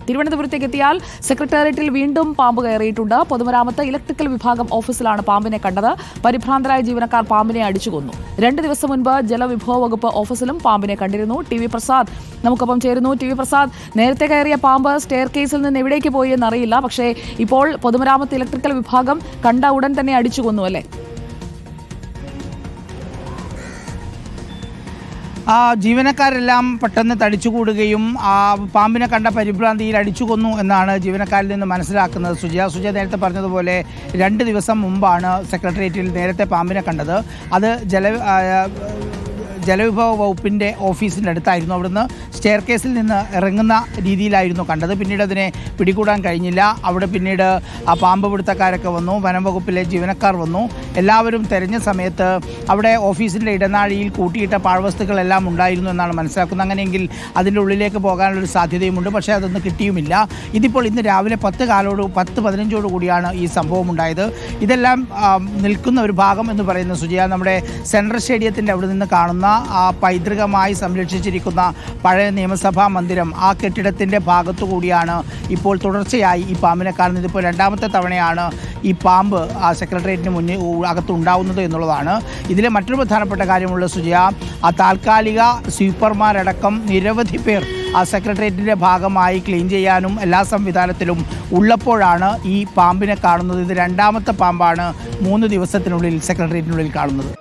തിരുവനന്തപുരത്തേക്ക് എത്തിയാൽ സെക്രട്ടേറിയറ്റിൽ വീണ്ടും പാമ്പ് കയറിയിട്ടുണ്ട്. പൊതുമരാമത്ത് ഇലക്ട്രിക്കൽ വിഭാഗം ഓഫീസിലാണ് പാമ്പിനെ കണ്ടത്. പരിഭ്രാന്തരായ ജീവനക്കാർ പാമ്പിനെ അടിച്ചുകൊന്നു. 2 ദിവസം മുൻപ് ജലവിഭവ വകുപ്പ് ഓഫീസിലും പാമ്പിനെ കണ്ടിരുന്നു. ടി വി പ്രസാദ് നമുക്കൊപ്പം ചേരുന്നു. ടി വി പ്രസാദ്, നേരത്തെ കയറിയ പാമ്പ് സ്റ്റെയർ കേസിൽ നിന്ന് എവിടേക്ക് പോയി എന്നറിയില്ല, പക്ഷേ ഇപ്പോൾ പൊതുമരാമത്ത് ഇലക്ട്രിക്കൽ വിഭാഗം കണ്ട ഉടൻ തന്നെ അടിച്ചുകൊന്നു അല്ലേ? ജീവനക്കാരെല്ലാം പെട്ടെന്ന് തടിച്ചുകൂടുകയും പാമ്പിനെ കണ്ട പരിഭ്രാന്തിയിൽ അടിച്ചു കൊന്നു എന്നാണ് ജീവനക്കാരിൽ നിന്ന് മനസ്സിലാക്കുന്നത്. സുജയ നേരത്തെ പറഞ്ഞതുപോലെ 2 ദിവസം മുമ്പാണ് സെക്രട്ടേറിയറ്റിൽ നേരത്തെ പാമ്പിനെ കണ്ടത്. അത് ജലവിഭവ വകുപ്പിൻ്റെ ഓഫീസിൻ്റെ അടുത്തായിരുന്നു. അവിടുന്ന് സ്റ്റെയർ കേസിൽ നിന്ന് ഇറങ്ങുന്ന രീതിയിലായിരുന്നു കണ്ടത്. പിന്നീട് അതിനെ പിടികൂടാൻ കഴിഞ്ഞില്ല. അവിടെ പിന്നീട് പാമ്പ് പിടുത്തക്കാരൊക്കെ വന്നു, വനം വകുപ്പിലെ ജീവനക്കാർ വന്നു. എല്ലാവരും തെരഞ്ഞ സമയത്ത് അവിടെ ഓഫീസിൻ്റെ ഇടനാഴിയിൽ കൂട്ടിയിട്ട പാഴ്വസ്തുക്കളെല്ലാം ഉണ്ടായിരുന്നു എന്നാണ് മനസ്സിലാക്കുന്നത്. അങ്ങനെയെങ്കിൽ അതിൻ്റെ ഉള്ളിലേക്ക് പോകാനുള്ളൊരു സാധ്യതയുമുണ്ട്, പക്ഷേ അതൊന്നും കിട്ടിയുമില്ല. ഇതിപ്പോൾ ഇന്ന് രാവിലെ 10:15 കൂടിയാണ് ഈ സംഭവം ഉണ്ടായത്. ഇതെല്ലാം നിൽക്കുന്ന ഒരു ഭാഗം എന്ന് പറയുന്നത് സുജയ, നമ്മുടെ സെൻട്രൽ സ്റ്റേഡിയത്തിൻ്റെ അവിടെ നിന്ന് കാണുന്ന പൈതൃകമായി സംരക്ഷിച്ചിരിക്കുന്ന പഴയ നിയമസഭാ മന്ദിരം, ആ കെട്ടിടത്തിൻ്റെ ഭാഗത്തു കൂടിയാണ് ഇപ്പോൾ തുടർച്ചയായി ഈ പാമ്പിനെ കാണുന്നത്. ഇതിപ്പോൾ 2ാമത്തെ തവണയാണ് ഈ പാമ്പ് സെക്രട്ടേറിയറ്റിന് മുന്നിൽ അകത്തുണ്ടാവുന്നത് എന്നുള്ളതാണ്. ഇതിലെ മറ്റൊരു പ്രധാനപ്പെട്ട കാര്യമുള്ള സുജയ, താൽക്കാലിക സ്വീപ്പർമാരടക്കം നിരവധി പേർ സെക്രട്ടേറിയറ്റിൻ്റെ ഭാഗമായി ക്ലീൻ ചെയ്യാനും എല്ലാ സംവിധാനത്തിലും ഉള്ളപ്പോഴാണ് ഈ പാമ്പിനെ കാണുന്നത്. ഇത് 2ാമത്തെ പാമ്പാണ് 3 ദിവസത്തിനുള്ളിൽ സെക്രട്ടേറിയറ്റിനുള്ളിൽ കാണുന്നത്.